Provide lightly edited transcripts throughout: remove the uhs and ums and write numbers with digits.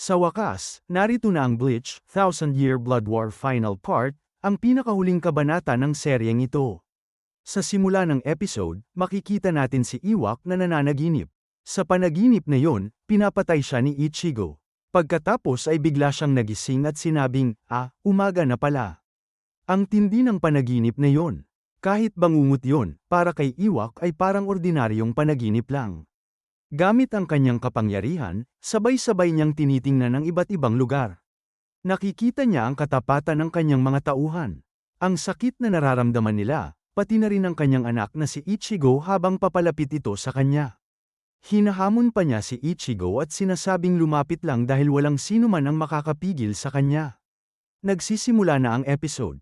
Sa wakas, narito na ang Bleach, Thousand Year Blood War Final Part, ang pinakahuling kabanata ng seryeng ito. Sa simula ng episode, makikita natin si Iwak na nananaginip. Sa panaginip na yon, pinapatay siya ni Ichigo. Pagkatapos ay bigla siyang nagising at sinabing, umaga na pala. Ang tindi ng panaginip na yon. Kahit bangungot yon, para kay Iwak ay parang ordinaryong panaginip lang. Gamit ang kanyang kapangyarihan, sabay-sabay niyang tinitingnan ang iba't ibang lugar. Nakikita niya ang katapatan ng kanyang mga tauhan. Ang sakit na nararamdaman nila, pati na rin ang kanyang anak na si Ichigo habang papalapit ito sa kanya. Hinahamon pa niya si Ichigo at sinasabing lumapit lang dahil walang sino man ang makakapigil sa kanya. Nagsisimula na ang episode.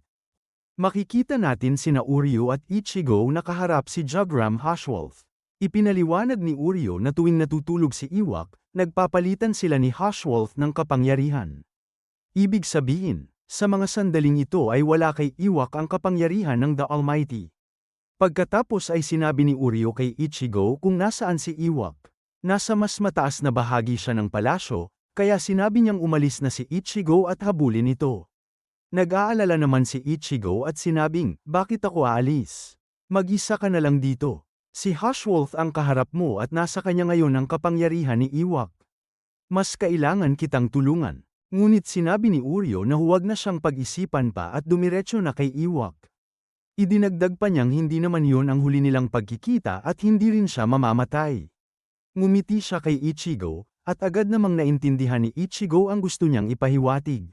Makikita natin sina Uryu at Ichigo nakaharap si Jugram Haschwolf. Ipinaliwanag ni Uryu na tuwing natutulog si Iwak, nagpapalitan sila ni Haschwolf ng kapangyarihan. Ibig sabihin, sa mga sandaling ito ay wala kay Iwak ang kapangyarihan ng The Almighty. Pagkatapos ay sinabi ni Uryu kay Ichigo kung nasaan si Iwak. Nasa mas mataas na bahagi siya ng palasyo, kaya sinabi niyang umalis na si Ichigo at habulin ito. Nag-aalala naman si Ichigo at sinabing, bakit ako aalis? Mag-isa ka na lang dito. Si Haschwolf ang kaharap mo at nasa kanya ngayon ang kapangyarihan ni Iwak. Mas kailangan kitang tulungan. Ngunit sinabi ni Uryu na huwag na siyang pag-isipan pa at dumiretso na kay Iwak. Idinagdag pa niyang hindi naman yon ang huli nilang pagkikita at hindi rin siya mamamatay. Ngumiti siya kay Ichigo, at agad namang naintindihan ni Ichigo ang gusto niyang ipahiwatig.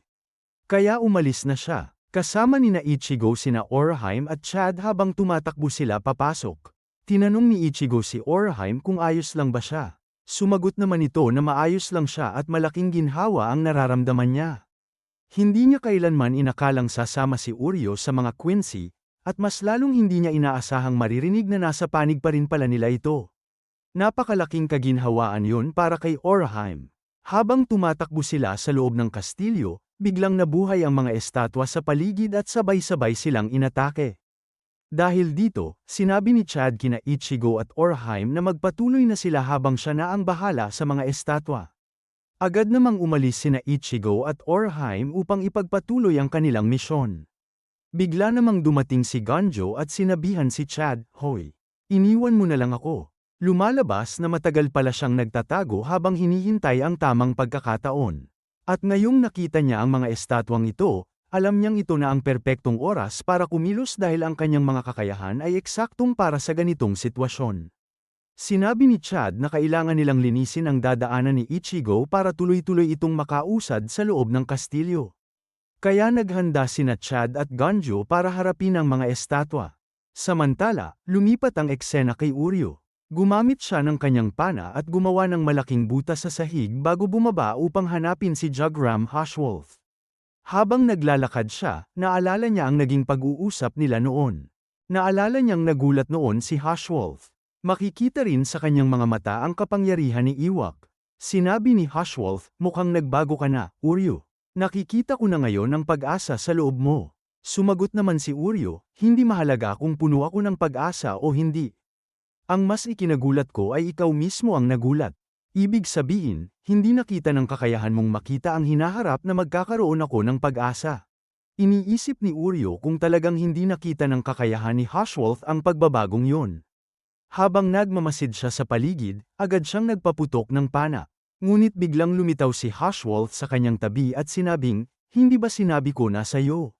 Kaya umalis na siya, kasama nina Ichigo sina Orihime at Chad habang tumatakbo sila papasok. Tinanong ni Ichigo si Orihime kung ayos lang ba siya. Sumagot naman ito na maayos lang siya at malaking ginhawa ang nararamdaman niya. Hindi niya kailanman inakalang sasama si Uryu sa mga Quincy, at mas lalong hindi niya inaasahang maririnig na nasa panig pa rin pala nila ito. Napakalaking kaginhawaan yun para kay Orihime. Habang tumatakbo sila sa loob ng kastilyo, biglang nabuhay ang mga estatwa sa paligid at sabay-sabay silang inatake. Dahil dito, sinabi ni Chad kina Ichigo at Orihime na magpatuloy na sila habang siya na ang bahala sa mga estatwa. Agad namang umalis sina Ichigo at Orihime upang ipagpatuloy ang kanilang misyon. Bigla namang dumating si Ganjo at sinabihan si Chad, "Hoy, iniwan mo na lang ako." Lumalabas na matagal pala siyang nagtatago habang hinihintay ang tamang pagkakataon. At ngayong nakita niya ang mga estatwang ito, alam niyang ito na ang perpektong oras para kumilos dahil ang kanyang mga kakayahan ay eksaktong para sa ganitong sitwasyon. Sinabi ni Chad na kailangan nilang linisin ang dadaanan ni Ichigo para tuloy-tuloy itong makausad sa loob ng kastilyo. Kaya naghanda sina Chad at Ganjo para harapin ang mga estatwa. Samantala, lumipat ang eksena kay Uryu. Gumamit siya ng kanyang pana at gumawa ng malaking butas sa sahig bago bumaba upang hanapin si Jugram Haschwolf. Habang naglalakad siya, naalala niya ang naging pag-uusap nila noon. Naalala niyang nagulat noon si Haschwolf. Makikita rin sa kanyang mga mata ang kapangyarihan ni Iwak. Sinabi ni Haschwolf, mukhang nagbago ka na, Uryu. Nakikita ko na ngayon ang pag-asa sa loob mo. Sumagot naman si Uryu, hindi mahalaga kung puno ako ng pag-asa o hindi. Ang mas ikinagulat ko ay ikaw mismo ang nagulat. Ibig sabihin, hindi nakita ng kakayahan mong makita ang hinaharap na magkakaroon ako ng pag-asa. Iniisip ni Uryu kung talagang hindi nakita ng kakayahan ni Haschwolf ang pagbabagong yon. Habang nagmamasid siya sa paligid, agad siyang nagpaputok ng pana. Ngunit biglang lumitaw si Haschwolf sa kanyang tabi at sinabing, hindi ba sinabi ko na sa'yo?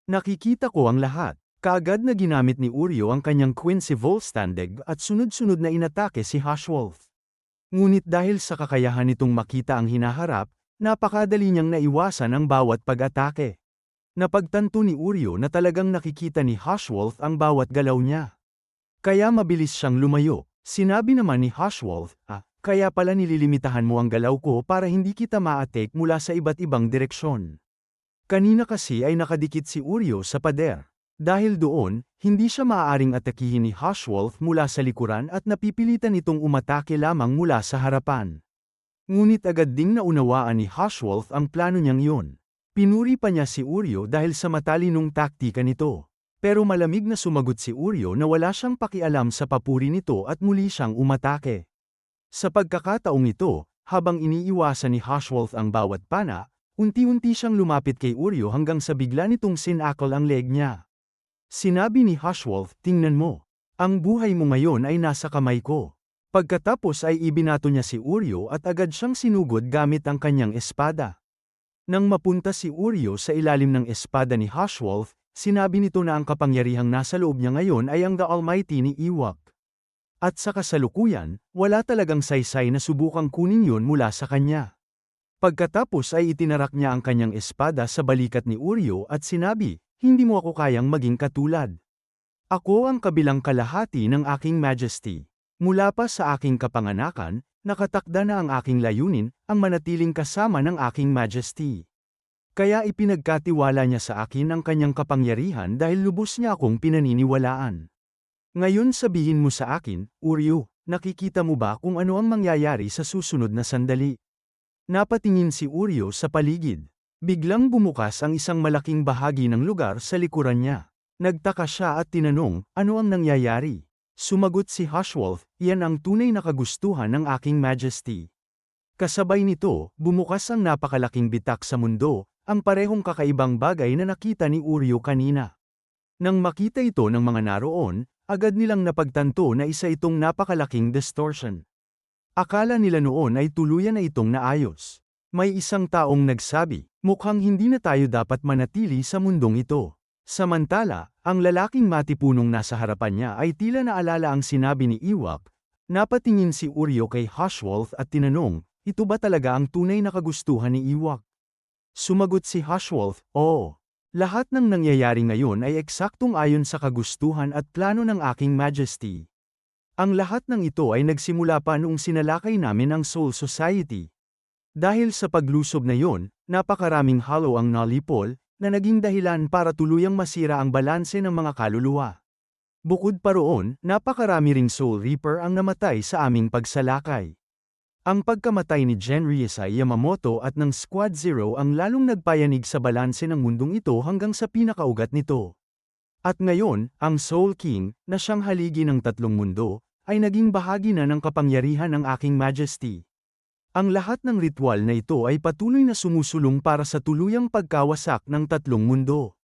Nakikita ko ang lahat. Kaagad na ginamit ni Uryu ang kanyang Quincy Volstagg at sunod-sunod na inatake si Haschwolf. Ngunit dahil sa kakayahan nitong makita ang hinaharap, napakadali niyang naiwasan ang bawat pag-atake. Napagtanto ni Uryu na talagang nakikita ni Haschwolf ang bawat galaw niya. Kaya mabilis siyang lumayo. Sinabi naman ni Haschwolf, kaya pala nililimitahan mo ang galaw ko para hindi kita ma-attack mula sa iba't ibang direksyon. Kanina kasi ay nakadikit si Uryu sa pader. Dahil doon, hindi siya maaaring atakihin ni Haschwolf mula sa likuran at napipilitan itong umatake lamang mula sa harapan. Ngunit agad ding naunawaan ni Haschwolf ang plano niyang yun. Pinuri pa niya si Uryu dahil sa matalinong taktika nito. Pero malamig na sumagot si Uryu na wala siyang pakialam sa papuri nito at muli siyang umatake. Sa pagkakataong ito, Habang iniiwasan ni Hashwolf ang bawat pana, unti-unti siyang lumapit kay Uryo hanggang sa bigla nitong sinakal ang leg niya. Sinabi ni Hashwolf, "Tingnan mo. Ang buhay mo ngayon ay nasa kamay ko." Pagkatapos ay ibinato niya si Uryo at agad siyang sinugod gamit ang kanyang espada. Nang mapunta si Uryo sa ilalim ng espada ni Hashwolf, sinabi nito na ang kapangyarihang nasa loob niya ngayon ay ang The Almighty ni Ewok. At sa kasalukuyan, wala talagang saysay na subukang kunin yun mula sa kanya. Pagkatapos ay itinarak niya ang kanyang espada sa balikat ni Uryo at sinabi, "Hindi mo ako kayang maging katulad. Ako ang kabilang kalahati ng aking majesty. Mula pa sa aking kapanganakan, nakatakda na ang aking layunin, ang manatiling kasama ng aking majesty. Kaya ipinagkatiwala niya sa akin ang kanyang kapangyarihan dahil lubos niya akong pinaniniwalaan. Ngayon sabihin mo sa akin, Uryo, nakikita mo ba kung ano ang mangyayari sa susunod na sandali?" Napatingin si Uryo sa paligid. Biglang bumukas ang isang malaking bahagi ng lugar sa likuran niya. Nagtaka siya at tinanong, "Ano ang nangyayari?" Sumagot si Hashwolf, "Iyan ang tunay na kagustuhan ng aking majesty." Kasabay nito, bumukas ang napakalaking bitak sa mundo, ang parehong kakaibang bagay na nakita ni Uryo kanina. Nang makita ito ng mga naroon, agad nilang napagtanto na isa itong napakalaking distortion. Akala nila noon ay tuluyan na itong naayos. May isang taong nagsabi, "Mukhang hindi na tayo dapat manatili sa mundong ito." Samantala, ang lalaking matipunong nasa harapan niya ay tila naalala ang sinabi ni Ewok. Napatingin si Uryo kay Hashwolf at tinanong, "Ito ba talaga ang tunay na kagustuhan ni Ewok?" Sumagot si Hashwolf, "Oo. Lahat ng nangyayari ngayon ay eksaktong ayon sa kagustuhan at plano ng aking majesty. Ang lahat ng ito ay nagsimula pa noong sinalakay namin ang Soul Society. Dahil sa paglusob na yon, napakaraming hollow ang nalipol, na naging dahilan para tuluyang masira ang balanse ng mga kaluluwa. Bukod pa roon, napakarami ring Soul Reaper ang namatay sa aming pagsalakay. Ang pagkamatay ni Genryusai Yamamoto at ng Squad Zero ang lalong nagpayanig sa balanse ng mundong ito hanggang sa pinakaugat nito. At ngayon, ang Soul King, na siyang haligi ng tatlong mundo, ay naging bahagi na ng kapangyarihan ng aking majesty. Ang lahat ng ritual na ito ay patuloy na sumusulong para sa tuluyang pagkawasak ng tatlong mundo."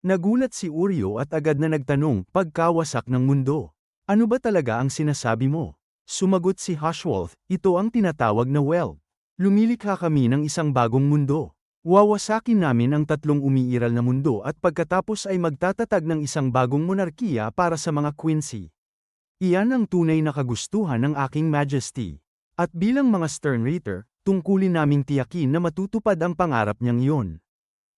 Nagulat si Uryo at agad na nagtanong, "Pagkawasak ng mundo? Ano ba talaga ang sinasabi mo?" Sumagot si Hashwolf, "Ito ang tinatawag na wealth. Lumilikha kami ng isang bagong mundo. Wawasakin namin ang tatlong umiiral na mundo at pagkatapos ay magtatatag ng isang bagong monarkiya para sa mga Quincy. Iyan ang tunay na kagustuhan ng aking majesty. At bilang mga Stern Reader, tungkulin naming tiyakin na matutupad ang pangarap niyang iyon.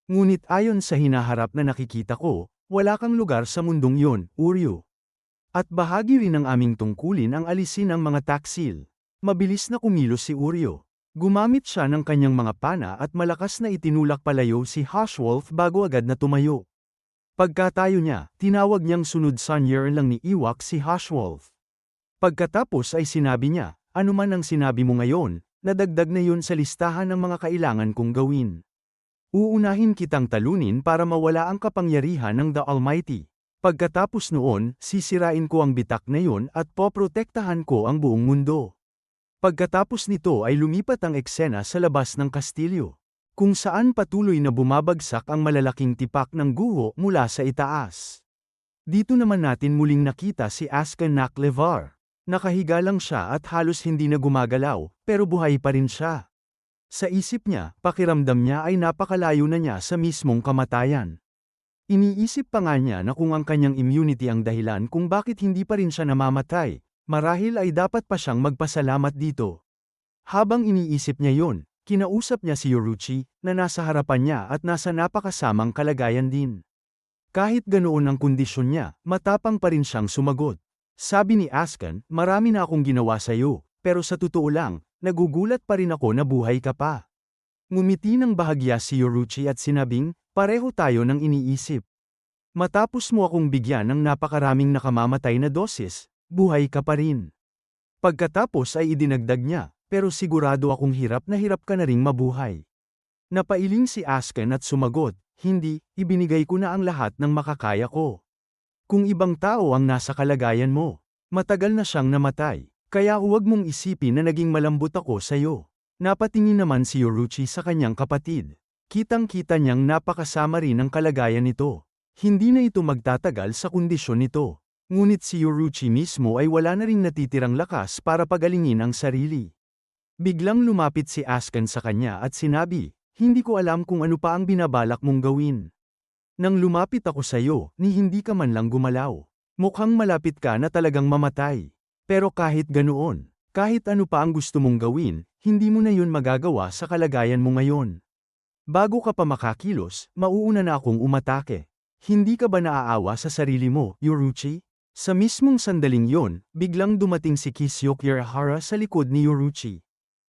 Ngunit ayon sa hinaharap na nakikita ko, wala kang lugar sa mundong iyon, Uryo. At bahagi rin ng aming tungkulin ang alisin ang mga taksil." Mabilis na kumilos si Uryo. Gumamit siya ng kanyang mga pana at malakas na itinulak palayo si Hashwolf bago agad na tumayo. Pagkatayo niya, tinawag niyang sunod Sunyer lang ni Ewok si Hashwolf. Pagkatapos ay sinabi niya, "Ano man ang sinabi mo ngayon, nadagdag na yun sa listahan ng mga kailangan kong gawin. Uunahin kitang talunin para mawala ang kapangyarihan ng The Almighty. Pagkatapos noon, sisirain ko ang bitak na yun at poprotektahan ko ang buong mundo." Pagkatapos nito ay lumipat ang eksena sa labas ng kastilyo, kung saan patuloy na bumabagsak ang malalaking tipak ng guho mula sa itaas. Dito naman natin muling nakita si Askan Naklevar. Nakahiga lang siya at halos hindi na gumagalaw, pero buhay pa rin siya. Sa isip niya, pakiramdam niya ay napakalayo na niya sa mismong kamatayan. Iniisip pa nga niya na kung ang kanyang immunity ang dahilan kung bakit hindi pa rin siya namamatay, marahil ay dapat pa siyang magpasalamat dito. Habang iniisip niya yon, kinausap niya si Yoruchi, na nasa harapan niya at nasa napakasamang kalagayan din. Kahit ganoon ang kondisyon niya, matapang pa rin siyang sumagot. Sabi ni Askan, "Marami na akong ginawa sa iyo, pero sa totoo lang, nagugulat pa rin ako na buhay ka pa." Ngumiti ng bahagya si Yoruchi at sinabing, "Pareho tayo ng iniisip. Matapos mo akong bigyan ng napakaraming nakamamatay na dosis, buhay ka pa rin." Pagkatapos ay idinagdag niya, "Pero sigurado akong hirap ka na ring mabuhay." Napailing si Askan at sumagot, "Hindi, ibinigay ko na ang lahat ng makakaya ko. Kung ibang tao ang nasa kalagayan mo, matagal na siyang namatay, kaya huwag mong isipin na naging malambot ako sa iyo." Napatingin naman si Yoruchi sa kanyang kapatid. Kitang-kita niyang napakasama rin ang kalagayan nito. Hindi na ito magtatagal sa kondisyon nito. Ngunit si Yoruchi mismo ay wala na ring natitirang lakas para pagalingin ang sarili. Biglang lumapit si Asuka sa kanya at sinabi, "Hindi ko alam kung ano pa ang binabalak mong gawin. Nang lumapit ako sa iyo, ni hindi ka man lang gumalaw. Mukhang malapit ka na talagang mamatay. Pero kahit ganoon, kahit ano pa ang gusto mong gawin, hindi mo na yun magagawa sa kalagayan mo ngayon. Bago ka pa makakilos, mauuna na akong umatake. Hindi ka ba naaawa sa sarili mo, Yoruchi?" Sa mismong sandaling yon, biglang dumating si Kisyo Kirihara sa likod ni Yoruchi.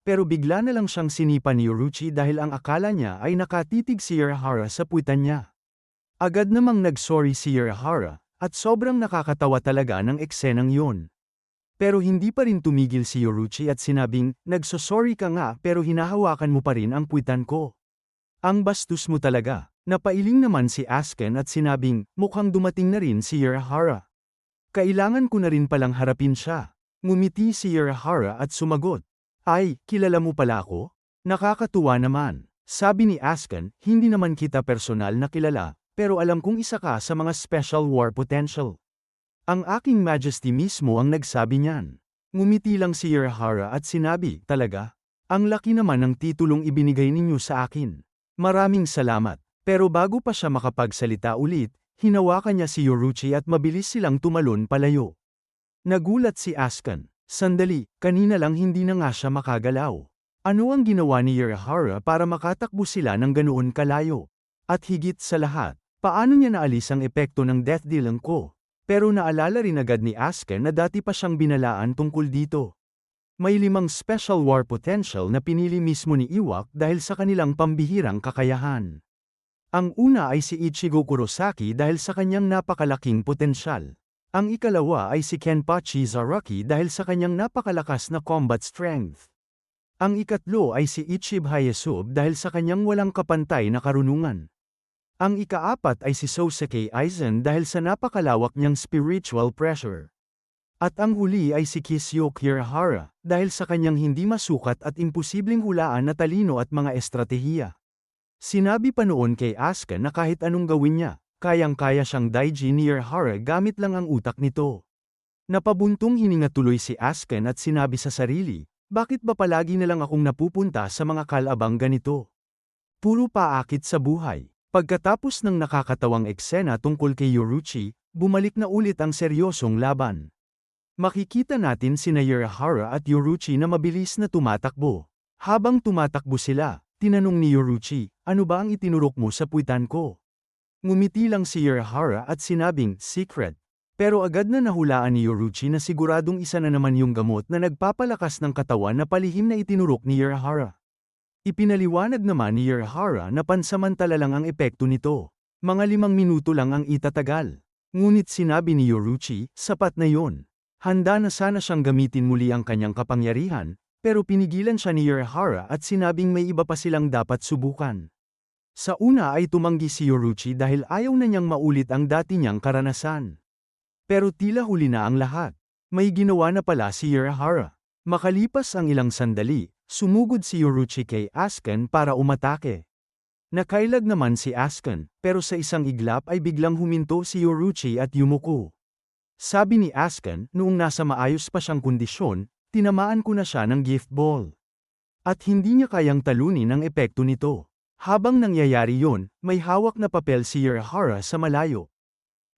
Pero bigla na lang siyang sinipa ni Yoruchi dahil ang akala niya ay nakatitig si Kirihara sa puwitan niya. Agad namang nag-sorry si Kirihara, at sobrang nakakatawa talaga ng eksenang yon. Pero hindi pa rin tumigil si Yoruchi at sinabing, "Nagsosorry ka nga pero hinahawakan mo pa rin ang puwitan ko. Ang bastos mo talaga." Napailing naman si Asuka at sinabing, "Mukhang dumating na rin si Kirihara. Kailangan ko na rin palang harapin siya." Ngumiti si Kirihara at sumagot, "Ay, kilala mo pala ako? Nakakatuwa naman." Sabi ni Asuka, "Hindi naman kita personal na kilala, pero alam kong isa ka sa mga special war potential. Ang aking majesty mismo ang nagsabi niyan." Ngumiti lang si Kirihara at sinabi, "Talaga? Ang laki naman ng titulong ibinigay ninyo sa akin. Maraming salamat." Pero bago pa siya makapagsalita ulit, hinawakan niya si Yoruchi at mabilis silang tumalon palayo. Nagulat si Asuka. Sandali, kanina lang hindi na nga siya makagalaw. Ano ang ginawa ni Kirihara para makatakbo sila ng ganoon kalayo? At higit sa lahat, paano niya naalis ang epekto ng death dealing ko? Pero naalala rin agad ni Asuka na dati pa siyang binalaan tungkol dito. May 5 special war potential na pinili mismo ni Iwak dahil sa kanilang pambihirang kakayahan. Ang una ay si Ichigo Kurosaki dahil sa kanyang napakalaking potensyal. Ang ikalawa ay si Kenpachi Zaraki dahil sa kanyang napakalakas na combat strength. Ang ikatlo ay si Ichiba Hayasub dahil sa kanyang walang kapantay na karunungan. Ang ikaapat ay si Sosuke Aizen dahil sa napakalawak niyang spiritual pressure. At ang huli ay si Kisyo Kirihara dahil sa kanyang hindi masukat at imposibleng hulaan na talino at mga estratehiya. Sinabi pa noon kay Asuka na kahit anong gawin niya, kayang-kaya siyang daiji ni Kirihara gamit lang ang utak nito. Napabuntong hininga tuloy si Asuka at sinabi sa sarili, "Bakit ba palagi na lang akong napupunta sa mga kalabang ganito? Puro paakit sa buhay." Pagkatapos ng nakakatawang eksena tungkol kay Yoruchi, bumalik na ulit ang seryosong laban. Makikita natin sina Kirihara at Yoruchi na mabilis na tumatakbo. Habang tumatakbo sila, tinanong ni Yoruchi, "Ano ba ang itinurok mo sa puwitan ko?" Ngumiti lang si Kirihara at sinabing, "Secret." Pero agad na nahulaan ni Yoruchi na siguradong isa na naman yung gamot na nagpapalakas ng katawan na palihim na itinurok ni Kirihara. Ipinaliwanag naman ni Kirihara na pansamantala lang ang epekto nito. Mga 5 minuto lang ang itatagal. Ngunit sinabi ni Yoruchi, sapat na yon. Handa na sana siyang gamitin muli ang kanyang kapangyarihan, pero pinigilan siya ni Kirihara at sinabing may iba pa silang dapat subukan. Sa una ay tumanggi si Yoruchi dahil ayaw na niyang maulit ang dati niyang karanasan. Pero tila huli na ang lahat. May ginawa na pala si Kirihara. Makalipas ang ilang sandali, sumugod si Yoruchi kay Asuka para umatake. Nakailag naman si Asuka, pero sa isang iglap ay biglang huminto si Yoruchi at yumuko. Sabi ni Asuka, noong nasa maayos pa siyang kondisyon, tinamaan ko na siya ng gift ball. At hindi niya kayang talunin ang epekto nito. Habang nangyayari yon, may hawak na papel si Kirihara sa malayo.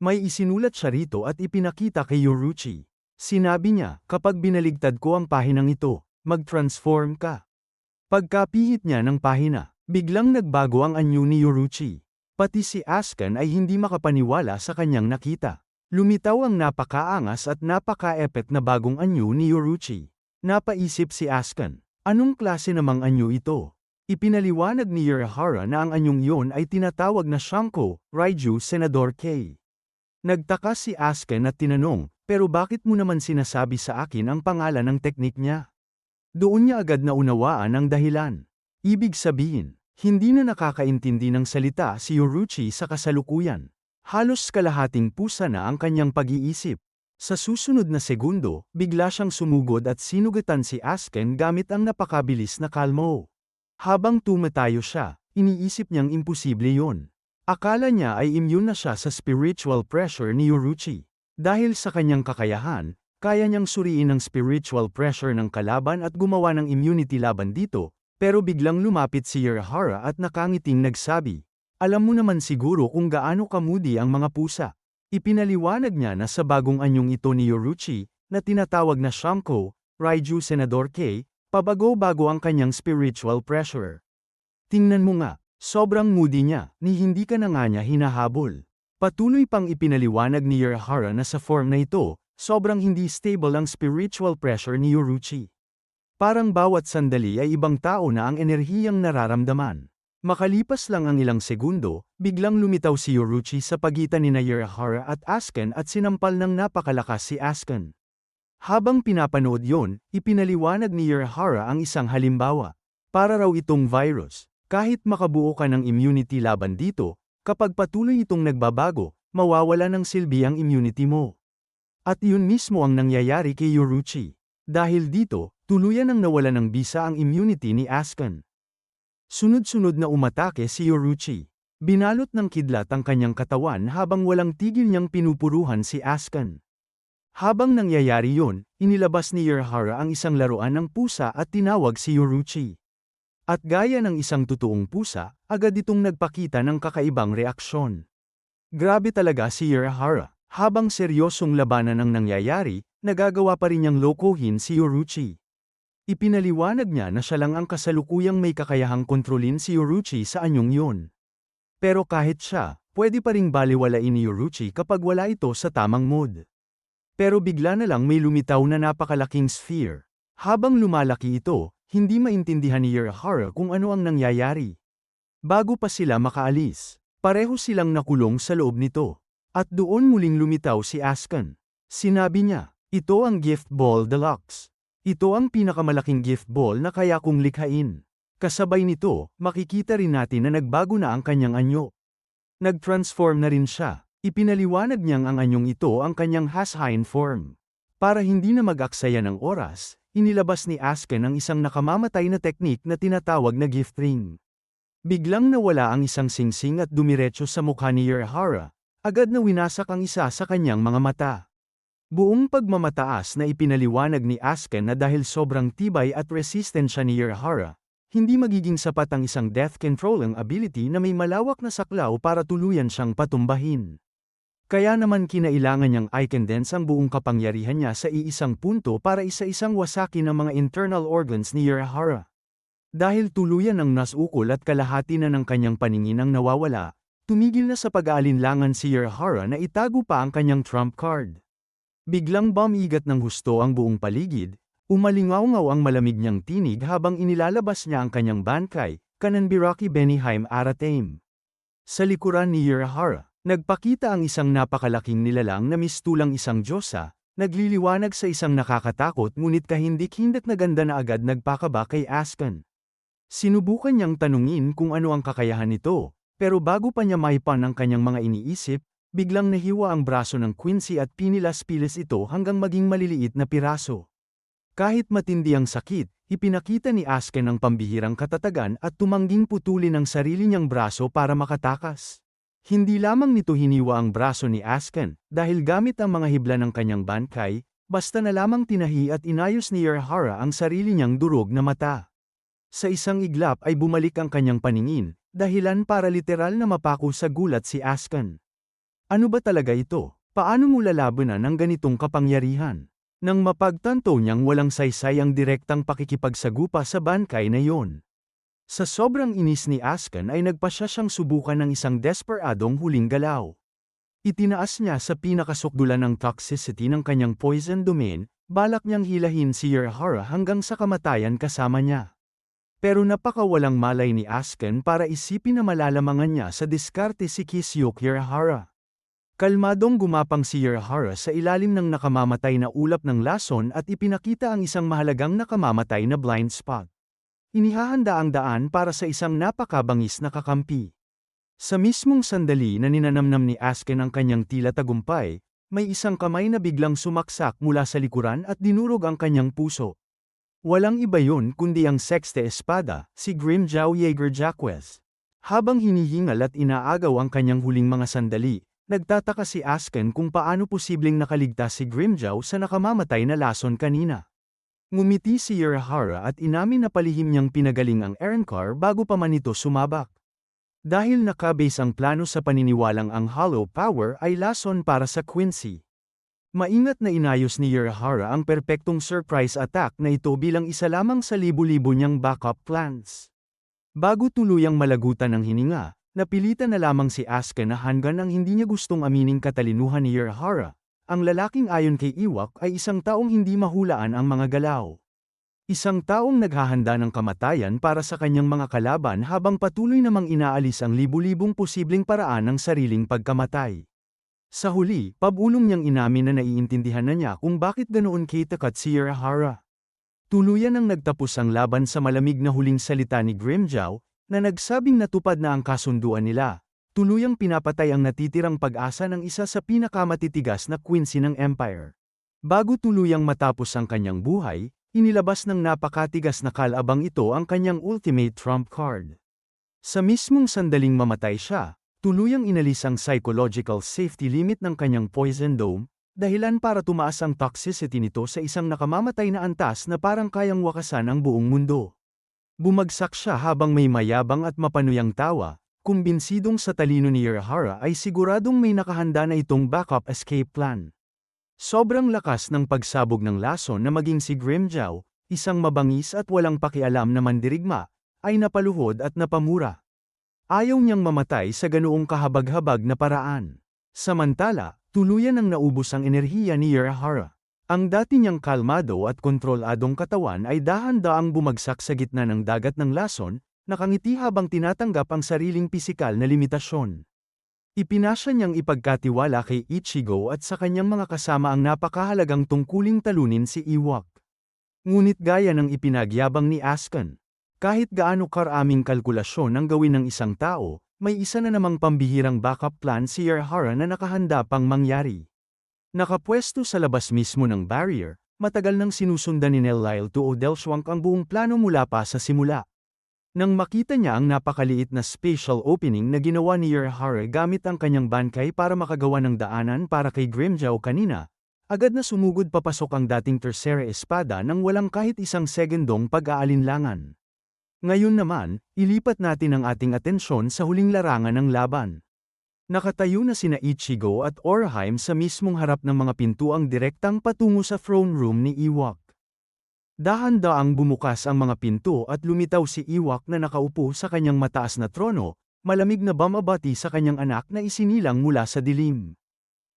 May isinulat siya rito at ipinakita kay Yoruchi. Sinabi niya, "Kapag binaligtad ko ang pahinang ito, mag-transform ka." Pagkapihit niya ng pahina, biglang nagbago ang anyo ni Yoruchi. Pati si Asuka ay hindi makapaniwala sa kanyang nakita. Lumitaw ang napakaangas at napaka-epic na bagong anyo ni Yoruchi. Napaisip si Asuka, anong klase namang anyo ito? Ipinaliwanag ni Kirihara na ang anyong yon ay tinatawag na Shanko, Raiju Senador K. Nagtaka si Asuka at tinanong, "Pero bakit mo naman sinasabi sa akin ang pangalan ng teknik niya?" Doon niya agad naunawaan ang dahilan. Ibig sabihin, hindi na nakakaintindi ng salita si Yoruchi sa kasalukuyan. Halos kalahating pusa na ang kanyang pag-iisip. Sa susunod na segundo, bigla siyang sumugod at sinugatan si Asken gamit ang napakabilis na kalmo. Habang tumatayo siya, iniisip niyang imposible yun. Akala niya ay immune na siya sa spiritual pressure ni Yoruchi. Dahil sa kanyang kakayahan, kaya niyang suriin ang spiritual pressure ng kalaban at gumawa ng immunity laban dito, pero biglang lumapit si Urahara at nakangiting nagsabi, "Alam mo naman siguro kung gaano kamudi ang mga pusa." Ipinaliwanag niya na sa bagong anyong ito ni Yoruchi, na tinatawag na Shamko, Raiju Senador K, pabago-bago ang kanyang spiritual pressure. Tingnan mo nga, sobrang moody niya, ni hindi ka na nga niya hinahabol. Patuloy pang ipinaliwanag ni Urahara na sa form na ito, sobrang hindi stable ang spiritual pressure ni Yoruchi. Parang bawat sandali ay ibang tao na ang enerhiyang nararamdaman. Makalipas lang ang ilang segundo, biglang lumitaw si Yoruchi sa pagitan ni Urahara at Asken at sinampal ng napakalakas si Asken. Habang pinapanood yon, ipinaliwanag ni Urahara ang isang halimbawa. Para raw itong virus. Kahit makabuo ka ng immunity laban dito, kapag patuloy itong nagbabago, mawawala ng silbi ang immunity mo. At yun mismo ang nangyayari kay Yoruchi. Dahil dito, tuluyan ang nawala ng bisa ang immunity ni Asken. Sunod-sunod na umatake si Yoruchi. Binalot ng kidlat ang kanyang katawan habang walang tigil niyang pinupuruhan si Asken. Habang nangyayari yun, inilabas ni Urahara ang isang laruan ng pusa at tinawag si Yoruchi. At gaya ng isang totoong pusa, agad itong nagpakita ng kakaibang reaksyon. Grabe talaga si Urahara. Habang seryosong labanan ang nangyayari, nagagawa pa rin niyang lokohin si Yoruchi. Ipinaliwanag niya na siya lang ang kasalukuyang may kakayahang kontrolin si Yoruchi sa anyong yun. Pero kahit siya, pwede pa ring baliwalain ni Yoruchi kapag wala ito sa tamang mood. Pero bigla na lang may lumitaw na napakalaking sphere. Habang lumalaki ito, hindi maintindihan ni Urahara kung ano ang nangyayari. Bago pa sila makaalis, pareho silang nakulong sa loob nito. At doon muling lumitaw si Asken. Sinabi niya, "Ito ang gift ball deluxe. Ito ang pinakamalaking gift ball na kaya kong likhain." Kasabay nito, makikita rin natin na nagbago na ang kanyang anyo. Nag-transform na rin siya. Ipinaliwanag niyang ang anyong ito ang kanyang Hashain form. Para hindi na mag-aksaya ng oras, inilabas ni Asken ang isang nakamamatay na teknik na tinatawag na gift ring. Biglang nawala ang isang singsing at dumiretso sa mukha ni Urahara, agad na winasak ang isa sa kanyang mga mata. Buong pagmamataas na ipinaliwanag ni Asken na dahil sobrang tibay at resistant siya ni Urahara, hindi magiging sapat ang isang death controlling ability na may malawak na saklaw para tuluyan siyang patumbahin. Kaya naman kinailangan niyang i-condense ang buong kapangyarihan niya sa iisang punto para isa-isang wasakin ang mga internal organs ni Urahara. Dahil tuluyan ang nasukol at kalahati na ng kanyang paningin ang nawawala, tumigil na sa pag-aalinlangan si Urahara na itago pa ang kanyang trump card. Biglang bumigat ng husto ang buong paligid, umalingaw-ngaw ang malamig niyang tinig habang inilalabas niya ang kanyang bangkay, Kananbiraki Benihime Aratame. Sa likuran ni Urahara, nagpakita ang isang napakalaking nilalang na mistulang isang diyosa, nagliliwanag sa isang nakakatakot ngunit kahindik-hindik na ganda na agad nagpakaba kay Asken. Sinubukan niyang tanungin kung ano ang kakayahan nito, pero bago pa niya maipan ang kanyang mga iniisip, biglang nahiwa ang braso ng Quincy at pinilas-pilis ito hanggang maging maliliit na piraso. Kahit matindi ang sakit, ipinakita ni Asken ang pambihirang katatagan at tumangging putulin ang sarili niyang braso para makatakas. Hindi lamang nito hiniwa ang braso ni Asken, dahil gamit ang mga hibla ng kanyang bangkay, basta na lamang tinahi at inayos ni Urahara ang sarili niyang durog na mata. Sa isang iglap ay bumalik ang kanyang paningin, dahilan para literal na mapako sa gulat si Asken. Ano ba talaga ito? Paano mo lalabanan ang ganitong kapangyarihan? Nang mapagtanto niyang walang saysay ang direktang pakikipagsagupa sa bangkay na yon. Sa sobrang inis ni Asken ay nagpasya siyang subukan ng isang desperadong huling galaw. Itinaas niya sa pinakasukdulan ng toxicity ng kanyang poison domain, balak niyang hilahin si Urahara hanggang sa kamatayan kasama niya. Pero napakawalang malay ni Asken para isipin na malalamangan niya sa diskarte si Kisyuk Urahara. Kalmadong gumapang si Urahara sa ilalim ng nakamamatay na ulap ng lason at ipinakita ang isang mahalagang nakamamatay na blind spot. Inihahanda ang daan para sa isang napakabangis na kakampi. Sa mismong sandali na ninanamnam ni Asken ang kanyang tila tagumpay, May isang kamay na biglang sumaksak mula sa likuran at dinurog ang kanyang puso. Walang iba yun kundi ang Sexte Espada, si Grimmjow Jaeger Jaquez. Habang hinihingal at inaagaw ang kanyang huling mga sandali, nagtataka si Asken kung paano posibleng nakaligtas si Grimmjow sa nakamamatay na lason kanina. Ngumiti si Urahara at inamin na palihim niyang pinagaling ang Arrancar bago pa man ito sumabak. Dahil nakabase ang plano sa paniniwalang ang Hollow Power ay lason para sa Quincy. Maingat na inayos ni Urahara ang perpektong surprise attack na ito bilang isa lamang sa libu-libo niyang backup plans. Bago tuluyang malagutan ng hininga, napilitan na lamang si Asuka na hanggan ang hindi niya gustong amining katalinuhan ni Urahara. Ang lalaking ayon kay Ewok ay isang taong hindi mahulaan ang mga galaw. Isang taong naghahanda ng kamatayan para sa kanyang mga kalaban habang patuloy namang inaalis ang libu-libong posibleng paraan ng sariling pagkamatay. Sa huli, pabulong niyang inamin na naiintindihan na niya kung bakit ganoon kitakat si Urahara. Tuluyan ang nagtapos ang laban sa malamig na huling salita ni Grimmjow, na nagsabing natupad na ang kasunduan nila. Tuluyang pinapatay ang natitirang pag-asa ng isa sa pinakamatitigas na Quincy ng Empire. Bago tuluyang matapos ang kanyang buhay, inilabas ng napakatigas na kalabang ito ang kanyang ultimate trump card. Sa mismong sandaling mamatay siya, tuluyang inalis ang psychological safety limit ng kanyang poison dome, dahilan para tumaas ang toxicity nito sa isang nakamamatay na antas na parang kayang wakasan ang buong mundo. Bumagsak siya habang may mayabang at mapanuyang tawa, kumbinsidong sa talino ni Urahara ay siguradong may nakahanda na itong backup escape plan. Sobrang lakas ng pagsabog ng lason na maging si Grimmjow, isang mabangis at walang pakialam na mandirigma, ay napaluhod at napamura. Ayaw niyang mamatay sa ganoong kahabag-habag na paraan. Samantala, tuluyan ang naubos ang enerhiya ni Urahara. Ang dati niyang kalmado at kontroladong katawan ay dahan-daang bumagsak sa gitna ng dagat ng lason, nakangiti habang tinatanggap ang sariling pisikal na limitasyon. Ipinasya niyang ipagkatiwala kay Ichigo at sa kanyang mga kasama ang napakahalagang tungkuling talunin si Ewok. Ngunit gaya ng ipinagyabang ni Asken, kahit gaano karaming kalkulasyon ang gawin ng isang tao, may isa na namang pambihirang backup plan si Urahara na nakahanda pang mangyari. Nakapwesto sa labas mismo ng barrier, matagal nang sinusundan ni Nellyle Tuodelswank ang buong plano mula pa sa simula. Nang makita niya ang napakaliit na spatial opening na ginawa ni Urahara gamit ang kanyang bangkay para makagawa ng daanan para kay Grimmjow kanina, agad na sumugod papasok ang dating Tercera Espada nang walang kahit isang segundong pag-aalinlangan. Ngayon naman, ilipat natin ang ating atensyon sa huling larangan ng laban. Nakatayo na sina Ichigo at Orihime sa mismong harap ng mga pintuang direktang patungo sa throne room ni Ewok. Dahan-daang bumukas ang mga pinto at lumitaw si Ewok na nakaupo sa kanyang mataas na trono, malamig na bumabati sa kanyang anak na isinilang mula sa dilim.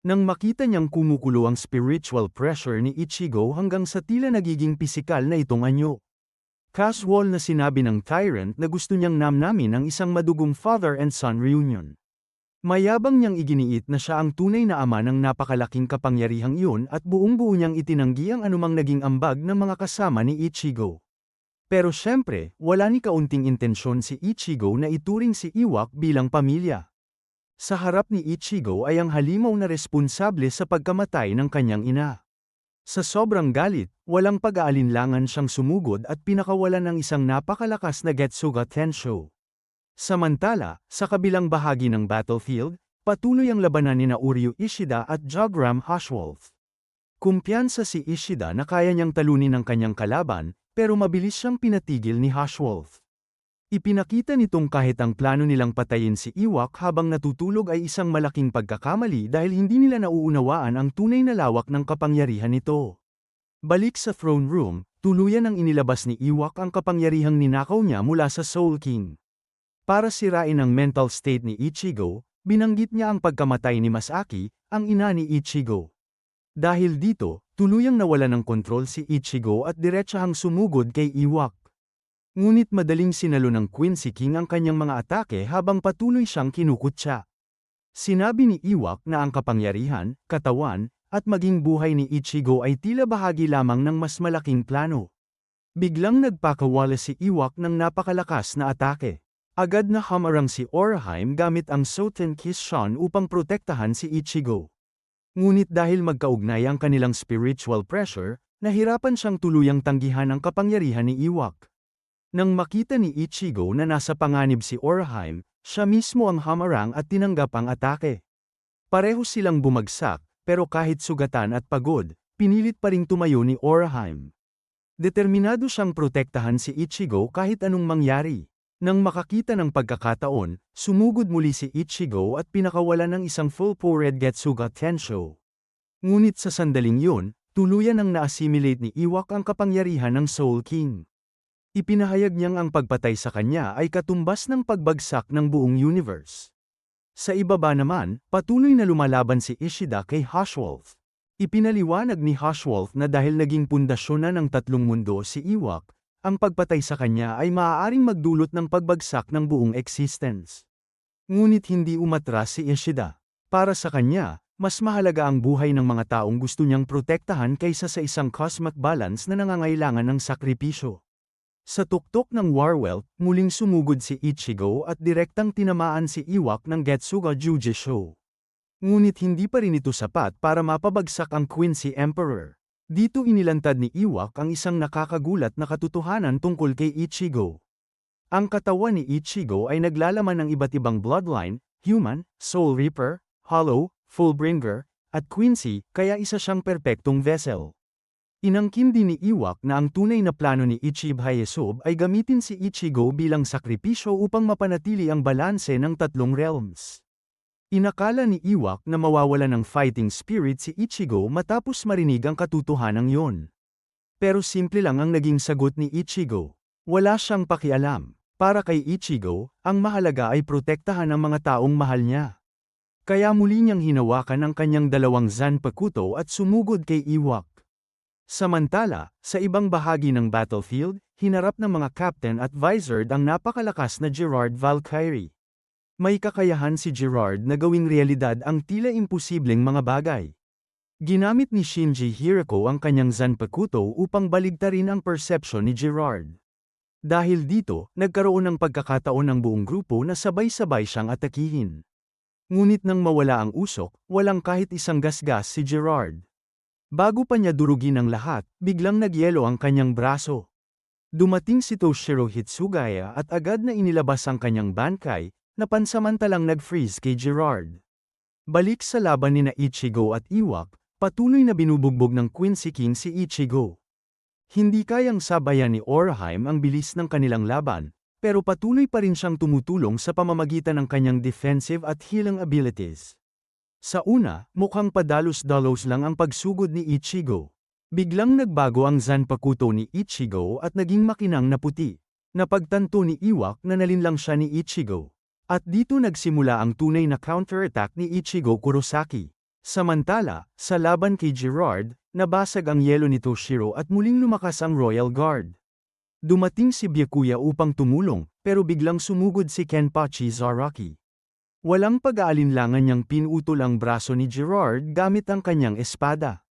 Nang makita niyang kumukulo ang spiritual pressure ni Ichigo hanggang sa tila nagiging pisikal na itong anyo. Casual na sinabi ng tyrant na gusto niyang namnamin ang isang madugong father and son reunion. Mayabang niyang iginiit na siya ang tunay na ama ng napakalaking kapangyarihang iyon at buong-buo niyang itinanggi ang anumang naging ambag ng mga kasama ni Ichigo. Pero syempre, wala ni kaunting intensyon si Ichigo na ituring si Ewok bilang pamilya. Sa harap ni Ichigo ay ang halimaw na responsable sa pagkamatay ng kanyang ina. Sa sobrang galit, walang pag-aalinlangan siyang sumugod at pinakawalan ng isang napakalakas na Getsuga Tensho. Samantala, sa kabilang bahagi ng battlefield, patuloy ang labanan ni Uryu Ishida at Jogram Haschwolf. Kumpiyansa si Ishida na kaya niyang talunin ang kanyang kalaban, pero mabilis siyang pinatigil ni Haschwolf. Ipinakita nitong kahit ang plano nilang patayin si Ewok habang natutulog ay isang malaking pagkakamali dahil hindi nila nauunawaan ang tunay na lawak ng kapangyarihan nito. Balik sa throne room, tuluyan ang inilabas ni Ewok ang kapangyarihang ninakaw niya mula sa Soul King. Para sirain ang mental state ni Ichigo, binanggit niya ang pagkamatay ni Masaki, ang ina ni Ichigo. Dahil dito, tuluyang nawala ng kontrol si Ichigo at diretsahang sumugod kay Ewok. Ngunit madaling sinalo ng Quincy King ang kanyang mga atake habang patuloy siyang kinukutya. Sinabi ni Ewok na ang kapangyarihan, katawan, at maging buhay ni Ichigo ay tila bahagi lamang ng mas malaking plano. Biglang nagpakawala si Ewok ng napakalakas na atake. Agad na hamarang si Orihime gamit ang Soten Kiss Shan upang protektahan si Ichigo. Ngunit dahil magkaugnay ang kanilang spiritual pressure, nahirapan siyang tuluyang tanggihan ang kapangyarihan ni Iwak. Nang makita ni Ichigo na nasa panganib si Orihime, siya mismo ang hamarang at tinanggap ang atake. Pareho silang bumagsak, pero kahit sugatan at pagod, pinilit pa ring tumayo ni Orihime. Determinado siyang protektahan si Ichigo kahit anong mangyari. Nang makakita ng pagkakataon, sumugod muli si Ichigo at pinakawalan ng isang full-powered Getsuga Tensho. Ngunit sa sandaling yun, tuluyan ang na-assimilate ni Iwak ang kapangyarihan ng Soul King. Ipinahayag niyang ang pagpatay sa kanya ay katumbas ng pagbagsak ng buong universe. Sa ibaba naman, patuloy na lumalaban si Ishida kay Haschwolf. Ipinaliwanag ni Haschwolf na dahil naging pundasyon na ng tatlong mundo si Iwak, ang pagpatay sa kanya ay maaaring magdulot ng pagbagsak ng buong existence. Ngunit hindi umatras si Ishida. Para sa kanya, mas mahalaga ang buhay ng mga taong gusto niyang protektahan kaysa sa isang cosmic balance na nangangailangan ng sakripisyo. Sa tuktok ng Warwell, muling sumugod si Ichigo at direktang tinamaan si Iwak ng Getsuga Jujisho. Ngunit hindi pa rin ito sapat para mapabagsak ang Quincy Emperor. Dito inilantad ni Iwak ang isang nakakagulat na katotohanan tungkol kay Ichigo. Ang katawan ni Ichigo ay naglalaman ng iba't ibang bloodline, human, Soul Reaper, Hollow, Fullbringer, at Quincy, kaya isa siyang perpektong vessel. Inangkin din ni Iwak na ang tunay na plano ni Ichiba Yasob ay gamitin si Ichigo bilang sakripisyo upang mapanatili ang balanse ng tatlong realms. Inakala ni Iwak na mawawala ng fighting spirit si Ichigo matapos marinig ang katotohanan yon. Pero simple lang ang naging sagot ni Ichigo. Wala siyang pakialam. Para kay Ichigo, ang mahalaga ay protektahan ang mga taong mahal niya. Kaya muli niyang hinawakan ang kanyang dalawang Zanpakuto at sumugod kay Iwak. Samantala, sa ibang bahagi ng battlefield, hinarap ng mga captain at visored ang napakalakas na Gerard Valkyrie. May kakayahan si Gerard na gawing realidad ang tila imposibleng mga bagay. Ginamit ni Shinji Hirako ang kanyang Zanpakuto upang baligtarin ang perception ni Gerard. Dahil dito, nagkaroon ng pagkakataon ng buong grupo na sabay-sabay siyang atakihin. Ngunit nang mawala ang usok, walang kahit isang gasgas si Gerard. Bago pa niya durugin ang lahat, biglang nagyelo ang kanyang braso. Dumating si Toshiro Hitsugaya at agad na inilabas ang kanyang bankay, na pansamantalang nag-freeze kay Gerard. Balik sa laban nina Ichigo at Iwak, patuloy na binubugbog ng Quincy King si Ichigo. Hindi kayang sabayan ni Orihime ang bilis ng kanilang laban, pero patuloy pa rin siyang tumutulong sa pamamagitan ng kanyang defensive at healing abilities. Sa una, mukhang padalos-dalos lang ang pagsugod ni Ichigo. Biglang nagbago ang Zanpakuto ni Ichigo at naging makinang na puti. Napagtanto ni Iwak na nalinlang siya ni Ichigo. At dito nagsimula ang tunay na counter-attack ni Ichigo Kurosaki. Samantala, sa laban kay Gerard, nabasag ang yelo ni Toshiro at muling lumakas ang Royal Guard. Dumating si Byakuya upang tumulong, pero biglang sumugod si Kenpachi Zaraki. Walang pag-aalinlangan niyang pinutol ang braso ni Gerard gamit ang kanyang espada.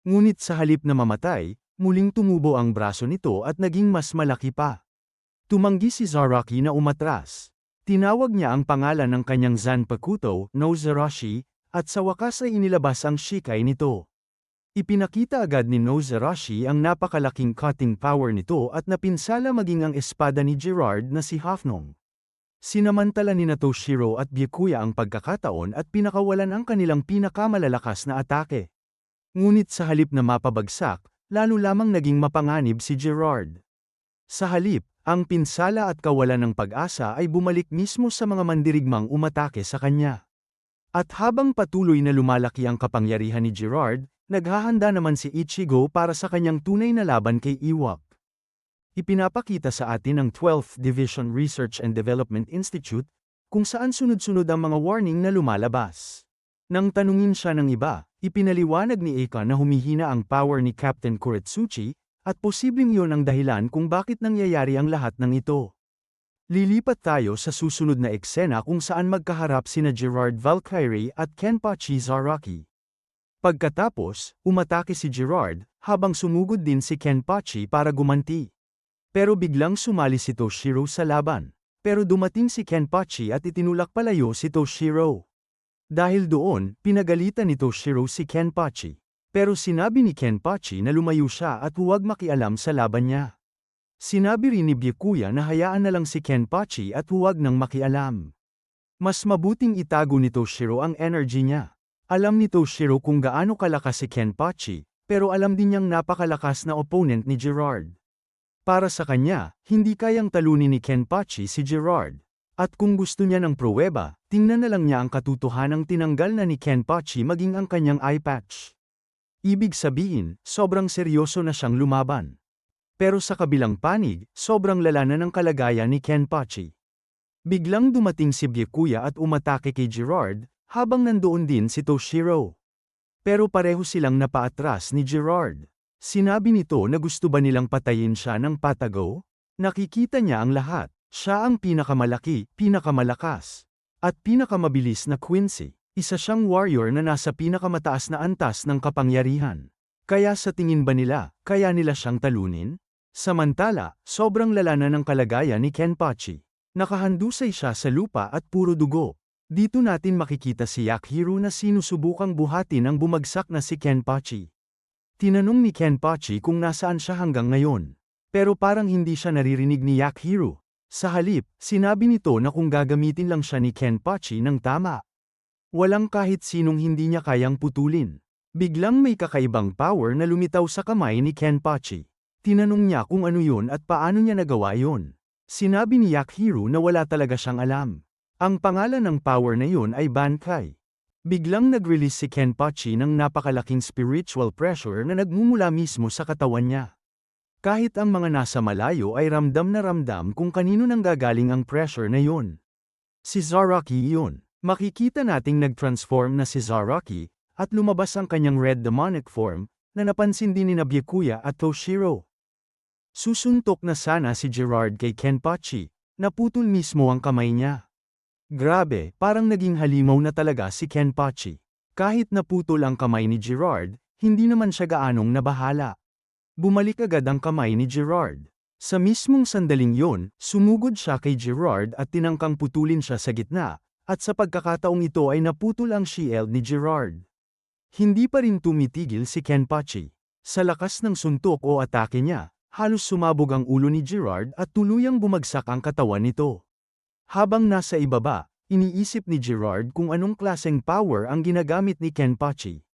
Ngunit sa halip na mamatay, muling tumubo ang braso nito at naging mas malaki pa. Tumanggi si Zaraki na umatras. Tinawag niya ang pangalan ng kanyang Zanpakuto, Nozarashi, at sa wakas ay inilabas ang shikai nito. Ipinakita agad ni Nozarashi ang napakalaking cutting power nito at napinsala maging ang espada ni Gerard na si Hafnong. Sinamantala ni Toshiro at Byakuya ang pagkakataon at pinakawalan ang kanilang pinakamalalakas na atake. Ngunit sa halip na mapabagsak, lalo lamang naging mapanganib si Gerard. Sa halip, ang pinsala at kawalan ng pag-asa ay bumalik mismo sa mga mandirigmang umatake sa kanya. At habang patuloy na lumalaki ang kapangyarihan ni Gerard, naghahanda naman si Ichigo para sa kanyang tunay na laban kay Iwak. Ipinapakita sa atin ng 12th Division Research and Development Institute, kung saan sunod-sunod ang mga warning na lumalabas. Nang tanungin siya ng iba, ipinaliwanag ni Eika na humihina ang power ni Captain Kuretsuchi, at posibleng yon ang dahilan kung bakit nangyayari ang lahat ng ito. Lilipat tayo sa susunod na eksena kung saan magkaharap sina Gerard Valkyrie at Kenpachi Zaraki. Pagkatapos, umatake si Gerard, habang sumugod din si Kenpachi para gumanti. Pero biglang sumali si Toshiro sa laban. Pero dumating si Kenpachi at itinulak palayo si Toshiro. Dahil doon, pinagalitan ni Toshiro si Kenpachi. Pero sinabi ni Kenpachi na lumayo siya at huwag makialam sa laban niya. Sinabi rin ni Byakuya na hayaan na lang si Kenpachi at huwag nang makialam. Mas mabuting itago ni Toshiro ang energy niya. Alam ni Toshiro kung gaano kalakas si Kenpachi, pero alam din niyang napakalakas na opponent ni Gerard. Para sa kanya, hindi kayang talunin ni Kenpachi si Gerard. At kung gusto niya ng pruweba, tingnan na lang niya ang katotohanang tinanggal na ni Kenpachi maging ang kanyang eye patch. Ibig sabihin, sobrang seryoso na siyang lumaban. Pero sa kabilang panig, sobrang lala na ng kalagayan ni Kenpachi. Biglang dumating si Byakuya at umatake kay Gerard, habang nandoon din si Toshiro. Pero pareho silang napaatras ni Gerard. Sinabi nito na gusto ba nilang patayin siya ng patago? Nakikita niya ang lahat. Siya ang pinakamalaki, pinakamalakas, at pinakamabilis na Quincy. Isa siyang warrior na nasa pinakamataas na antas ng kapangyarihan. Kaya sa tingin ba nila, kaya nila siyang talunin? Samantala, sobrang lala na ng kalagayan ni Kenpachi. Nakahandusay siya sa lupa at puro dugo. Dito natin makikita si Yakihiro na sinusubukang buhatin ang bumagsak na si Kenpachi. Tinanong ni Kenpachi kung nasaan siya hanggang ngayon. Pero parang hindi siya naririnig ni Yakihiro. Sa halip, sinabi nito na kung gagamitin lang siya ni Kenpachi ng tama. Walang kahit sinong hindi niya kayang putulin. Biglang may kakaibang power na lumitaw sa kamay ni Kenpachi. Tinanong niya kung ano yun at paano niya nagawa yun. Sinabi ni Yakihiro na wala talaga siyang alam. Ang pangalan ng power na yun ay Bankai. Biglang nag-release si Kenpachi ng napakalaking spiritual pressure na nagmumula mismo sa katawan niya. Kahit ang mga nasa malayo ay ramdam na ramdam kung kanino nang gagaling ang pressure na yun. Si Zaraki yun. Makikita nating nag-transform na si Zaraki, at lumabas ang kanyang red demonic form, na napansin din ni Byakuya at Toshiro. Susuntok na sana si Gerard kay Kenpachi, naputol mismo ang kamay niya. Grabe, parang naging halimaw na talaga si Kenpachi. Kahit naputol ang kamay ni Gerard, hindi naman siya gaanong nabahala. Bumalik agad ang kamay ni Gerard. Sa mismong sandaling yon, sumugod siya kay Gerard at tinangkang putulin siya sa gitna, at sa pagkakataong ito ay naputol ang shield ni Gerard. Hindi pa rin tumitigil si Kenpachi. Sa lakas ng suntok o atake niya, halos sumabog ang ulo ni Gerard at tuluyang bumagsak ang katawan nito. Habang nasa ibaba, iniisip ni Gerard kung anong klaseng power ang ginagamit ni Kenpachi.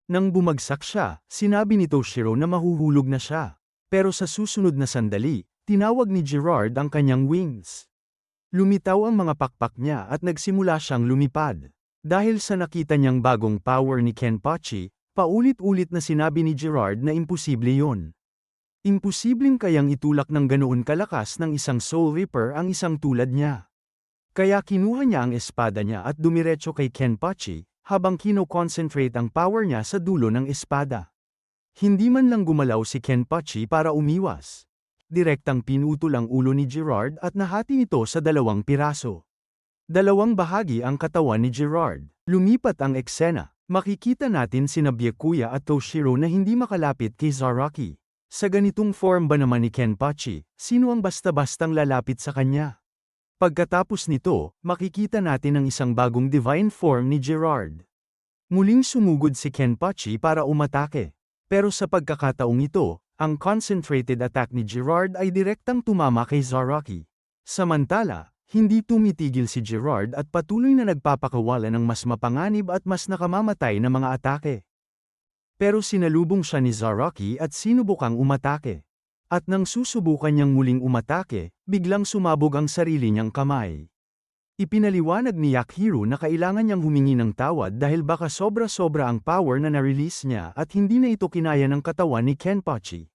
Nang bumagsak siya, sinabi ni Toshiro na mahuhulog na siya. Pero sa susunod na sandali, tinawag ni Gerard ang kanyang wings. Lumitaw ang mga pakpak niya at nagsimula siyang lumipad. Dahil sa nakita niyang bagong power ni Kenpachi, paulit-ulit na sinabi ni Gerard na imposible yon. Imposibleng kayang itulak ng ganoon kalakas ng isang Soul Reaper ang isang tulad niya. Kaya kinuha niya ang espada niya at dumiretso kay Kenpachi, habang kino-concentrate ang power niya sa dulo ng espada. Hindi man lang gumalaw si Kenpachi para umiwas. Direktang pinutol ang ulo ni Gerard at nahati ito sa dalawang piraso. Dalawang bahagi ang katawan ni Gerard. Lumipat ang eksena. Makikita natin sina Byakuya at Toshiro na hindi makalapit kay Zaraki. Sa ganitong form ba naman ni Kenpachi, sino ang basta-bastang lalapit sa kanya? Pagkatapos nito, makikita natin ang isang bagong divine form ni Gerard. Muling sumugod si Kenpachi para umatake. Pero sa pagkakataong ito, ang concentrated attack ni Gerard ay direktang tumama kay Zaraki. Samantala, hindi tumitigil si Gerard at patuloy na nagpapakawala ng mas mapanganib at mas nakamamatay na mga atake. Pero sinalubong siya ni Zaraki at sinubukang umatake. At nang susubukan niyang muling umatake, biglang sumabog ang sarili niyang kamay. Ipinaliwanag ni Yakihiro na kailangan niyang humingi ng tawad dahil baka sobra-sobra ang power na na-release niya at hindi na ito kinaya ng katawan ni Kenpachi.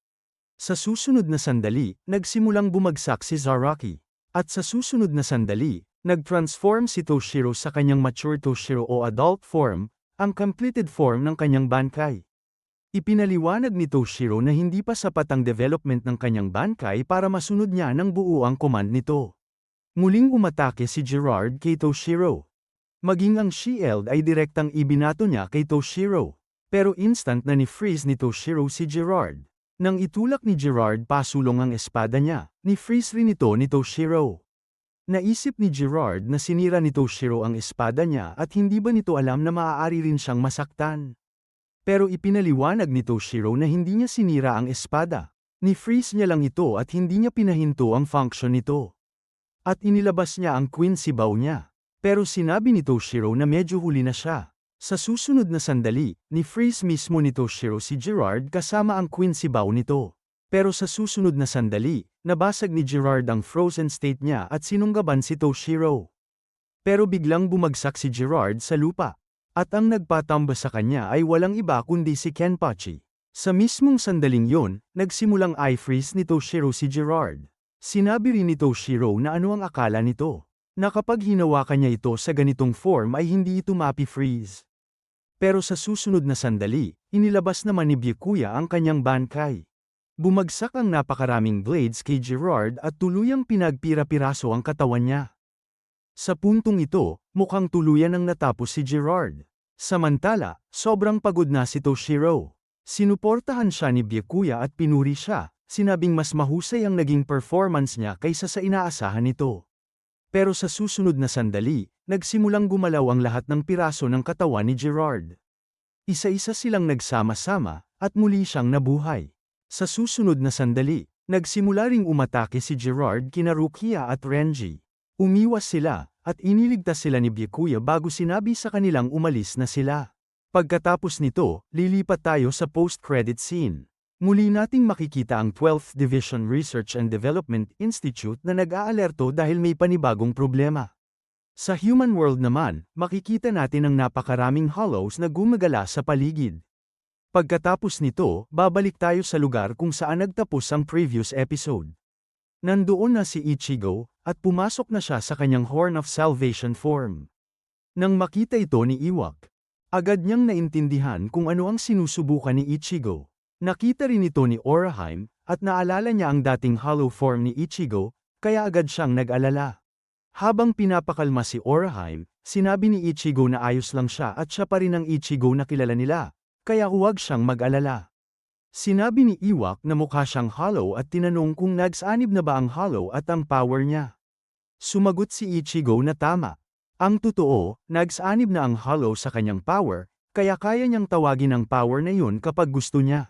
Sa susunod na sandali, nagsimulang bumagsak si Zaraki. At sa susunod na sandali, nag-transform si Toshiro sa kanyang mature Toshiro o adult form, ang completed form ng kanyang Bankai. Ipinaliwanag ni Toshiro na hindi pa sapat ang development ng kanyang Bankai para masunod niya ng buo ang command nito. Muling umatake si Gerard kay Toshiro. Maging ang shield ay direktang ibinato niya kay Toshiro. Pero instant na ni-freeze ni Toshiro si Gerard. Nang itulak ni Gerard pasulong ang espada niya, ni-freeze rin ito ni Toshiro. Naisip ni Gerard na sinira ni Toshiro ang espada niya at hindi ba nito alam na maaari rin siyang masaktan. Pero ipinaliwanag ni Toshiro na hindi niya sinira ang espada. Ni-freeze niya lang ito at hindi niya pinahinto ang function nito. At inilabas niya ang Quincy bow niya. Pero sinabi ni Toshiro na medyo huli na siya. Sa susunod na sandali, ni-freeze mismo ni Toshiro si Gerard kasama ang Quincy bow nito. Pero sa susunod na sandali, nabasag ni Gerard ang frozen state niya at sinunggaban si Toshiro. Pero biglang bumagsak si Gerard sa lupa. At ang nagpatamba sa kanya ay walang iba kundi si Kenpachi. Sa mismong sandaling yon, nagsimulang i-freeze ni Toshiro si Gerard. Sinabi rin ni Toshiro na ano ang akala nito, na kapag hinawakan niya ito sa ganitong form ay hindi ito mapi-freeze. Pero sa susunod na sandali, inilabas naman ni Byakuya ang kanyang bankai. Bumagsak ang napakaraming blades kay Gerard at tuluyang pinagpira-piraso ang katawan niya. Sa puntong ito, mukhang tuluyan ang natapos si Gerard. Samantala, sobrang pagod na si Toshiro. Sinuportahan siya ni Byakuya at pinuri siya, sinabing mas mahusay ang naging performance niya kaysa sa inaasahan nito. Pero sa susunod na sandali, nagsimulang gumalaw ang lahat ng piraso ng katawan ni Gerard. Isa-isa silang nagsama-sama, at muli siyang nabuhay. Sa susunod na sandali, nagsimula ring umatake si Gerard kina Rukia at Renji. Umiwas sila, at iniligtas sila ni Byakuya bago sinabi sa kanilang umalis na sila. Pagkatapos nito, lilipat tayo sa post-credit scene. Muli nating makikita ang 12th Division Research and Development Institute na nag-aalerto dahil may panibagong problema. Sa human world naman, makikita natin ang napakaraming hollows na gumagala sa paligid. Pagkatapos nito, babalik tayo sa lugar kung saan nagtapos ang previous episode. Nandoon na si Ichigo, at pumasok na siya sa kanyang Horn of Salvation form. Nang makita ito ni Iwak, agad niyang naintindihan kung ano ang sinusubukan ni Ichigo. Nakita rin ito ni Oraheim, at naalala niya ang dating hollow form ni Ichigo, kaya agad siyang nag-alala. Habang pinapakalma si Oraheim, sinabi ni Ichigo na ayos lang siya at siya pa rin ang Ichigo na kilala nila, kaya huwag siyang mag-alala. Sinabi ni Iwak na mukha siyang hollow at tinanong kung nagsanib na ba ang hollow at ang power niya. Sumagot si Ichigo na tama. Ang totoo, nagsanib na ang hollow sa kanyang power, kaya kaya niyang tawagin ang power na yun kapag gusto niya.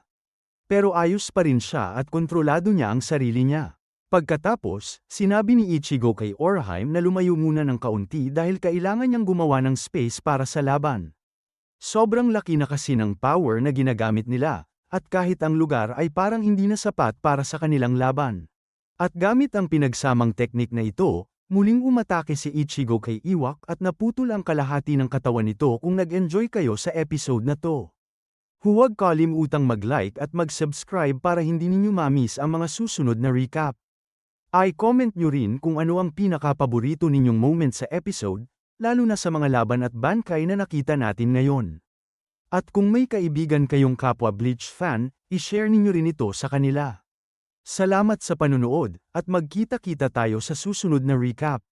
Pero ayos pa rin siya at kontrolado niya ang sarili niya. Pagkatapos, sinabi ni Ichigo kay Oraheim na lumayo muna ng kaunti dahil kailangan niyang gumawa ng space para sa laban. Sobrang laki na kasi ng power na ginagamit nila, at kahit ang lugar ay parang hindi na sapat para sa kanilang laban. At gamit ang pinagsamang teknik na ito, muling umatake si Ichigo kay Iwak at naputol ang kalahati ng katawan nito kung nag-enjoy kayo sa episode na to. Huwag kalimutang mag-like at mag-subscribe para hindi ninyo ma-miss ang mga susunod na recap. I-comment nyo rin kung ano ang pinaka-paborito ninyong moment sa episode, lalo na sa mga laban at bankai na nakita natin ngayon. At kung may kaibigan kayong kapwa Bleach fan, i-share ninyo rin ito sa kanila. Salamat sa panunood, at magkita-kita tayo sa susunod na recap.